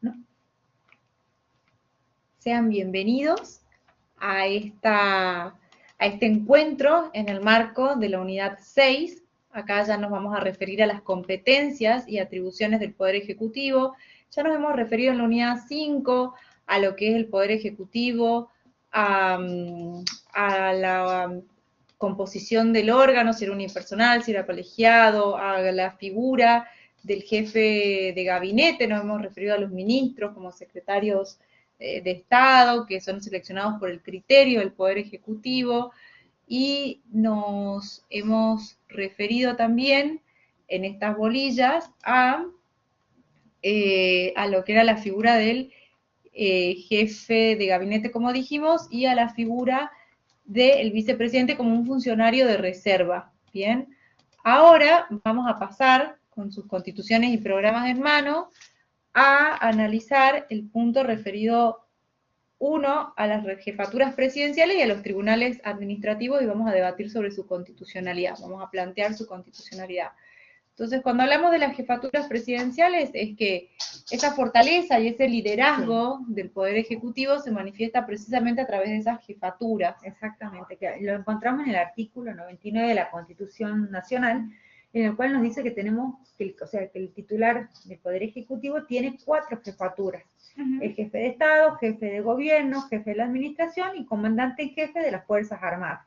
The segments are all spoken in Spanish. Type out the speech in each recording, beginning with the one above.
¿no? Sean bienvenidos a, a este encuentro en el marco de la unidad 6. Acá ya nos vamos a referir a las competencias y atribuciones del Poder Ejecutivo. Ya nos hemos referido en la unidad 5 a lo que es el Poder Ejecutivo, a la composición del órgano, si era unipersonal, si era colegiado, a la figura del jefe de gabinete, nos hemos referido a los ministros como secretarios de Estado, que son seleccionados por el criterio del Poder Ejecutivo, y nos hemos referido también en estas bolillas a lo que era la figura del jefe de gabinete, como dijimos, y a la figura del vicepresidente como un funcionario de reserva. Bien, ahora vamos a pasar con sus constituciones y programas en mano a analizar el punto referido uno a las jefaturas presidenciales y a los tribunales administrativos y vamos a debatir sobre su constitucionalidad, vamos a plantear su constitucionalidad. Entonces, cuando hablamos de las jefaturas presidenciales, es que esa fortaleza y ese liderazgo del Poder Ejecutivo se manifiesta precisamente a través de esas jefaturas. Exactamente, que lo encontramos en el artículo 99 de la Constitución Nacional, en el cual nos dice que tenemos, que el titular del Poder Ejecutivo tiene 4 jefaturas. El jefe de Estado, jefe de gobierno, jefe de la administración y comandante en jefe de las Fuerzas Armadas.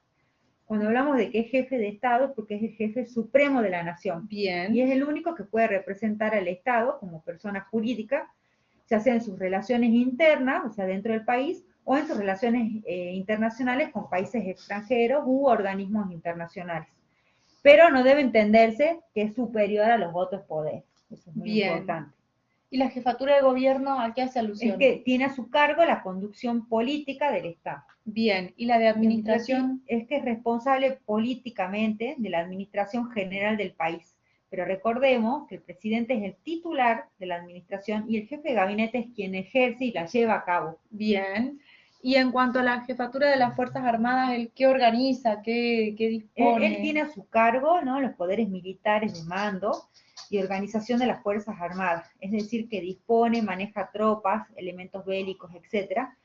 Cuando hablamos de que es jefe de Estado, es porque es el jefe supremo de la nación. Bien. Y es el único que puede representar al Estado como persona jurídica, ya sea en sus relaciones internas, o sea, dentro del país, o en sus relaciones internacionales con países extranjeros u organismos internacionales. Pero no debe entenderse que es superior a los otros poderes. Eso es muy importante. ¿Y la jefatura de gobierno a qué hace alusión? Es que tiene a su cargo la conducción política del Estado. Bien, ¿y la de administración? Es que es responsable políticamente de la administración general del país. Pero recordemos que el presidente es el titular de la administración y el jefe de gabinete es quien ejerce y la lleva a cabo. Bien. Y en cuanto a la jefatura de las Fuerzas Armadas, ¿él qué organiza, qué dispone? Él tiene a su cargo, ¿no?, los poderes militares de mando y organización de las Fuerzas Armadas, es decir, que dispone, maneja tropas, elementos bélicos, etcétera.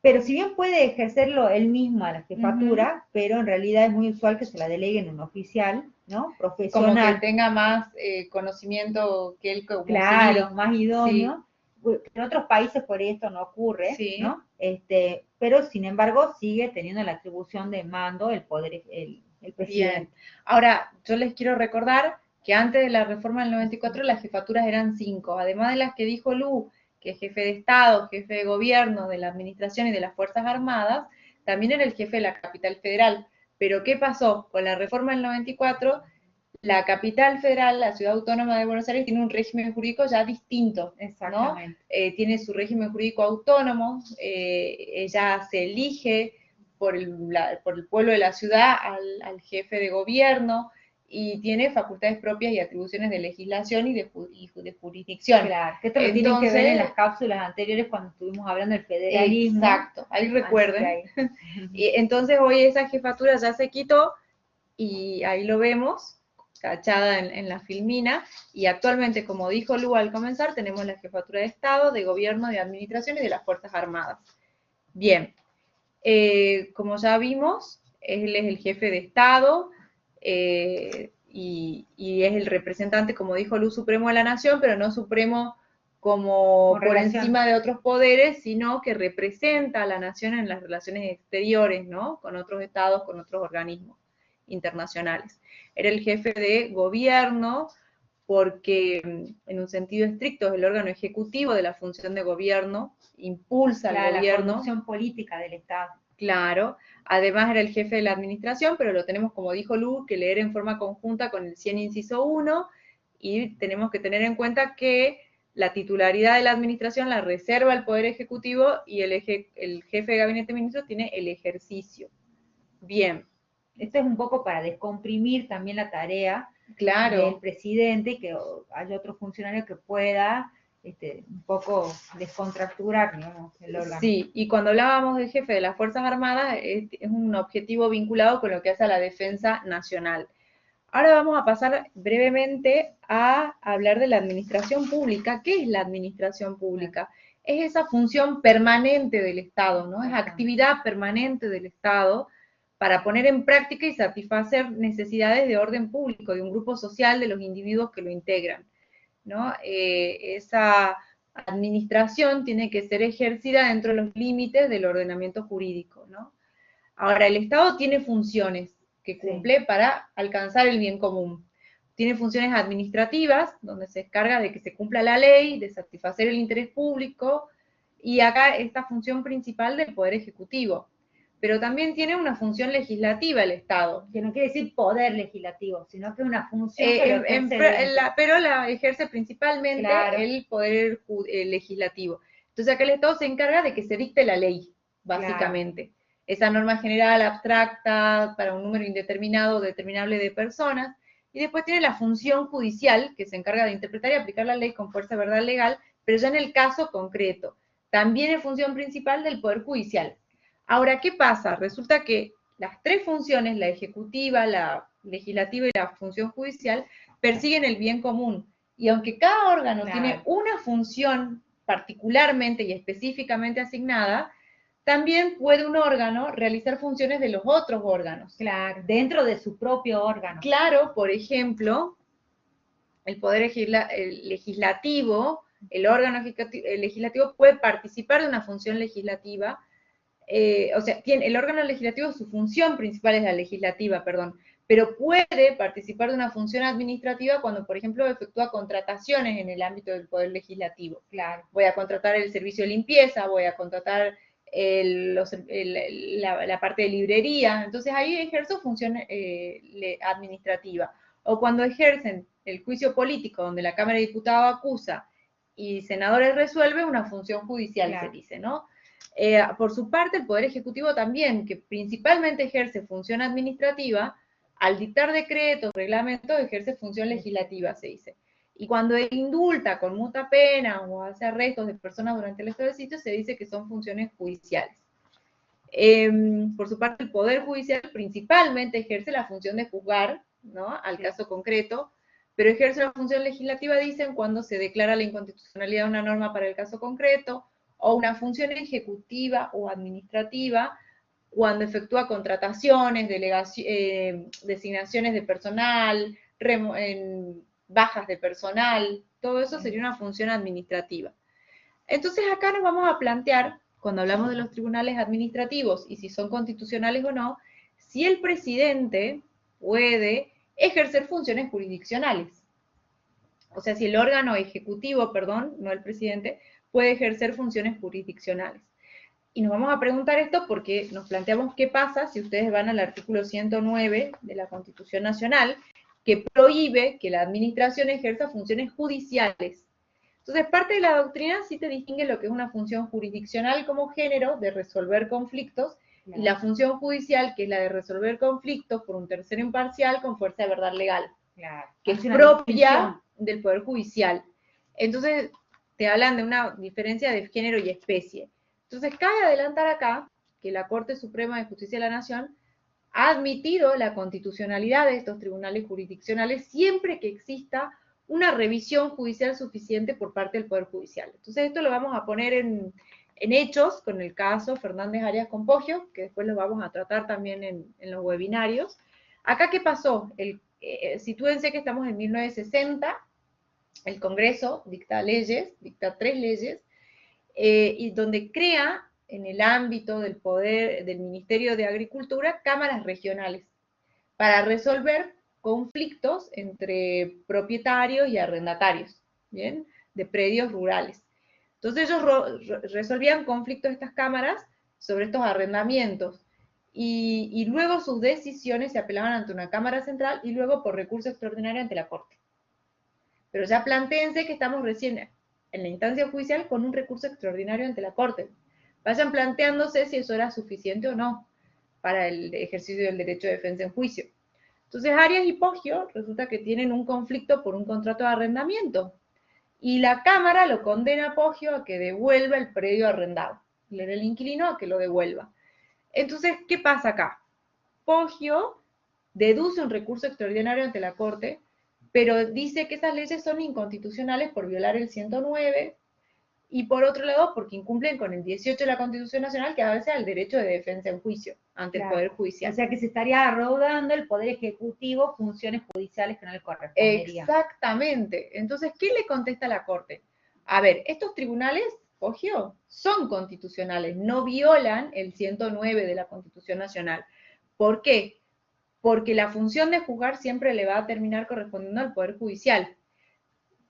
Pero si bien puede ejercerlo él mismo a la jefatura, pero en realidad es muy usual que se la deleguen a un oficial, ¿no?, profesional. Como que tenga más conocimiento que él como claro, civil. más idóneo. Sí. En otros países por esto no ocurre, sí, ¿no? Pero sin embargo sigue teniendo la atribución de mando el poder, el presidente. Bien. Ahora, yo les quiero recordar que antes de la reforma del 94 las jefaturas eran 5, además de las que dijo Lu, que es jefe de Estado, jefe de gobierno, de la administración y de las Fuerzas Armadas, también era el jefe de la capital federal. Pero ¿qué pasó? Con la reforma del 94, la capital federal, la ciudad autónoma de Buenos Aires, tiene un régimen jurídico ya distinto, ¿no? Tiene su régimen jurídico autónomo, ella se elige por el pueblo de la ciudad al jefe de gobierno y tiene facultades propias y atribuciones de legislación y de jurisdicción. Claro, que esto lo tienen que ver en las cápsulas anteriores cuando estuvimos hablando del federalismo. Exacto, ahí recuerden. Ahí. Y entonces hoy esa jefatura ya se quitó y ahí lo vemos, tachada en la filmina, y actualmente, como dijo Lu al comenzar, tenemos la jefatura de Estado, de Gobierno, de Administración y de las Fuerzas Armadas. Bien, como ya vimos, él es el jefe de Estado y es el representante, como dijo Lu, supremo de la nación, pero no supremo como por encima de otros poderes, sino que representa a la nación en las relaciones exteriores, ¿no? Con otros estados, con otros organismos internacionales. Era el jefe de gobierno porque en un sentido estricto es el órgano ejecutivo de la función de gobierno, impulsa al gobierno. La conducción política del Estado. Claro, además era el jefe de la administración, pero lo tenemos, como dijo Lu, que leer en forma conjunta con el 100 inciso 1, y tenemos que tener en cuenta que la titularidad de la administración la reserva el Poder Ejecutivo y el jefe de gabinete de ministros tiene el ejercicio. Bien. Esto es un poco para descomprimir también la tarea del presidente y que haya otro funcionario que pueda un poco descontracturar, digamos, el órgano. Sí, y cuando hablábamos del jefe de las Fuerzas Armadas, es un objetivo vinculado con lo que hace a la defensa nacional. Ahora vamos a pasar brevemente a hablar de la administración pública. ¿Qué es la administración pública? Es esa función permanente del Estado, ¿no? Es actividad permanente del Estado para poner en práctica y satisfacer necesidades de orden público de un grupo social de los individuos que lo integran, ¿no? Esa administración tiene que ser ejercida dentro de los límites del ordenamiento jurídico, ¿no? Ahora, el Estado tiene funciones que cumple para alcanzar el bien común. Tiene funciones administrativas, donde se encarga de que se cumpla la ley, de satisfacer el interés público, y acá esta función principal del Poder Ejecutivo. Pero también tiene una función legislativa el Estado. Que no quiere decir poder legislativo, sino que una función pero la ejerce principalmente el Poder Legislativo. Entonces acá el Estado se encarga de que se dicte la ley, básicamente. Claro. Esa norma general abstracta para un número indeterminado, determinable de personas, y después tiene la función judicial, que se encarga de interpretar y aplicar la ley con fuerza de verdad legal, pero ya en el caso concreto. También es función principal del Poder Judicial. Ahora, ¿qué pasa? Resulta que las tres funciones, la ejecutiva, la legislativa y la función judicial, persiguen el bien común. Y aunque cada órgano tiene una función particularmente y específicamente asignada, también puede un órgano realizar funciones de los otros órganos. Claro, dentro de su propio órgano. Claro, por ejemplo, el poder legislativo, el órgano legislativo puede participar de una función legislativa, o sea, el órgano legislativo, su función principal es la legislativa, perdón, pero puede participar de una función administrativa cuando, por ejemplo, efectúa contrataciones en el ámbito del poder legislativo. Claro. Voy a contratar el servicio de limpieza, voy a contratar la parte de librería, entonces ahí ejerzo función administrativa. O cuando ejercen el juicio político, donde la Cámara de Diputados acusa y senadores resuelven, una función judicial, se dice, ¿no? Por su parte, el Poder Ejecutivo también, que principalmente ejerce función administrativa, al dictar decretos, reglamentos, ejerce función legislativa, se dice. Y cuando indulta, conmuta pena o hace arrestos de personas durante el estado de sitio, se dice que son funciones judiciales. Por su parte, el Poder Judicial principalmente ejerce la función de juzgar, ¿no? Al caso concreto, pero ejerce la función legislativa, dicen, cuando se declara la inconstitucionalidad de una norma para el caso concreto, o una función ejecutiva o administrativa, cuando efectúa contrataciones, designaciones de personal, bajas de personal, todo eso sería una función administrativa. Entonces acá nos vamos a plantear, cuando hablamos de los tribunales administrativos y si son constitucionales o no, si el presidente puede ejercer funciones jurisdiccionales. O sea, si el órgano ejecutivo, perdón, no el presidente, puede ejercer funciones jurisdiccionales. Y nos vamos a preguntar esto porque nos planteamos qué pasa si ustedes van al artículo 109 de la Constitución Nacional, que prohíbe que la administración ejerza funciones judiciales. Entonces, parte de la doctrina sí te distingue lo que es una función jurisdiccional como género de resolver conflictos, y la función judicial, que es la de resolver conflictos por un tercero imparcial con fuerza de verdad legal, que es propia del Poder Judicial. Entonces, te hablan de una diferencia de género y especie. Entonces, cabe adelantar acá que la Corte Suprema de Justicia de la Nación ha admitido la constitucionalidad de estos tribunales jurisdiccionales siempre que exista una revisión judicial suficiente por parte del Poder Judicial. Entonces, esto lo vamos a poner en hechos con el caso Fernández Arias Compoggio, que después lo vamos a tratar también en los webinarios. Acá, ¿qué pasó? Sitúense que estamos en 1960, el Congreso dicta leyes, dicta 3 leyes, y donde crea en el ámbito del poder del Ministerio de Agricultura cámaras regionales para resolver conflictos entre propietarios y arrendatarios, ¿bien? De predios rurales. Entonces ellos resolvían conflictos de estas cámaras sobre estos arrendamientos y luego sus decisiones se apelaban ante una cámara central y luego por recurso extraordinario ante la Corte. Pero ya plantéense que estamos recién en la instancia judicial con un recurso extraordinario ante la Corte. Vayan planteándose si eso era suficiente o no para el ejercicio del derecho de defensa en juicio. Entonces, Arias y Poggio resulta que tienen un conflicto por un contrato de arrendamiento. Y la Cámara lo condena a Poggio a que devuelva el predio arrendado. Le da el inquilino a que lo devuelva. Entonces, ¿qué pasa acá? Poggio deduce un recurso extraordinario ante la Corte, pero dice que esas leyes son inconstitucionales por violar el 109, y por otro lado, porque incumplen con el 18 de la Constitución Nacional, que hace al derecho de defensa en juicio ante el Poder Judicial. O sea que se estaría arrogando el Poder Ejecutivo funciones judiciales que no le corresponderían. Exactamente. Entonces, ¿qué le contesta la Corte? A ver, estos tribunales, Ogio, son constitucionales, no violan el 109 de la Constitución Nacional. ¿Por qué? Porque la función de juzgar siempre le va a terminar correspondiendo al Poder Judicial.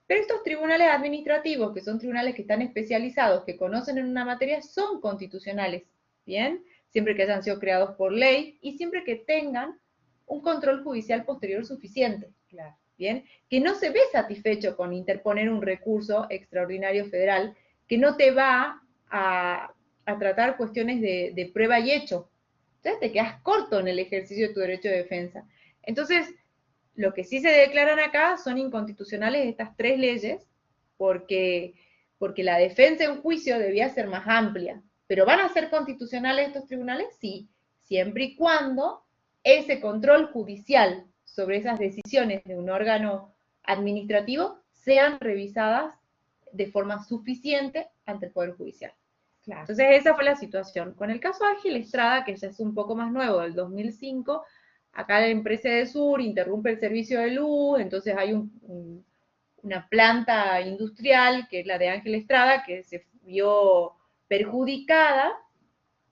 Pero estos tribunales administrativos, que son tribunales que están especializados, que conocen en una materia, son constitucionales, ¿bien? Siempre que hayan sido creados por ley y siempre que tengan un control judicial posterior suficiente, Claro. ¿bien? Que no se ve satisfecho con interponer un recurso extraordinario federal, que no te va a tratar cuestiones de prueba y hecho. Entonces te quedas corto en el ejercicio de tu derecho de defensa. Entonces, lo que sí se declaran acá son inconstitucionales estas tres leyes, porque la defensa en juicio debía ser más amplia. ¿Pero van a ser constitucionales estos tribunales? Sí, siempre y cuando ese control judicial sobre esas decisiones de un órgano administrativo sean revisadas de forma suficiente ante el Poder Judicial. Claro. Entonces esa fue la situación. Con el caso Ángel Estrada, que ya es un poco más nuevo, del 2005, acá la empresa de Sur interrumpe el servicio de luz, entonces hay una planta industrial, que es la de Ángel Estrada, que se vio perjudicada,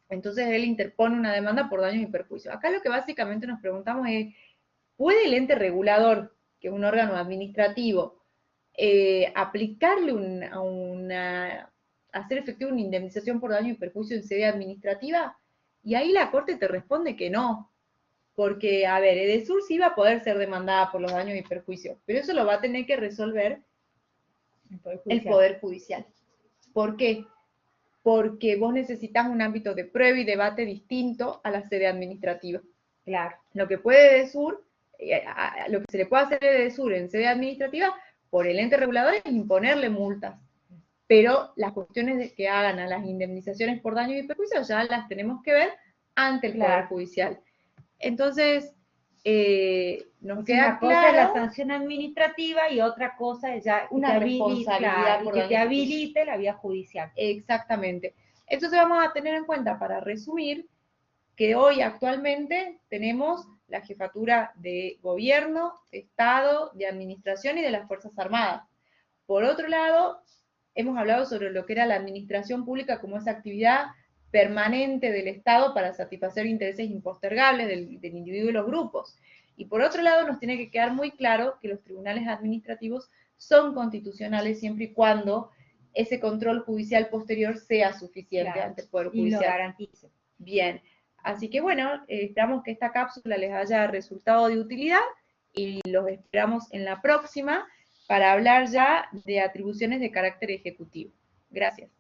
entonces él interpone una demanda por daños y perjuicios. Acá lo que básicamente nos preguntamos es, ¿puede el ente regulador, que es un órgano administrativo, aplicarle hacer efectiva una indemnización por daño y perjuicio en sede administrativa? Y ahí la Corte te responde que no, porque, a ver, Edesur sí va a poder ser demandada por los daños y perjuicios, pero eso lo va a tener que resolver el Poder Judicial. ¿Por qué? Porque vos necesitas un ámbito de prueba y debate distinto a la sede administrativa. Claro. Lo que puede Edesur, lo que se le puede hacer a Edesur en sede administrativa por el ente regulador es imponerle multas. Pero las cuestiones que hagan a las indemnizaciones por daños y perjuicios ya las tenemos que ver ante el Poder Judicial. Entonces, nos queda una cosa es la claro sanción administrativa y otra cosa es ya una responsabilidad y que te habilite la vía judicial. Exactamente. Entonces vamos a tener en cuenta, para resumir, que hoy actualmente tenemos la jefatura de gobierno, de Estado, de administración y de las Fuerzas Armadas. Por otro lado, hemos hablado sobre lo que era la administración pública como esa actividad permanente del Estado para satisfacer intereses impostergables del individuo y los grupos. Y por otro lado, nos tiene que quedar muy claro que los tribunales administrativos son constitucionales siempre y cuando ese control judicial posterior sea suficiente ante el Poder Judicial. Y lo garantice. Bien, así que bueno, esperamos que esta cápsula les haya resultado de utilidad y los esperamos en la próxima para hablar ya de atribuciones de carácter ejecutivo. Gracias.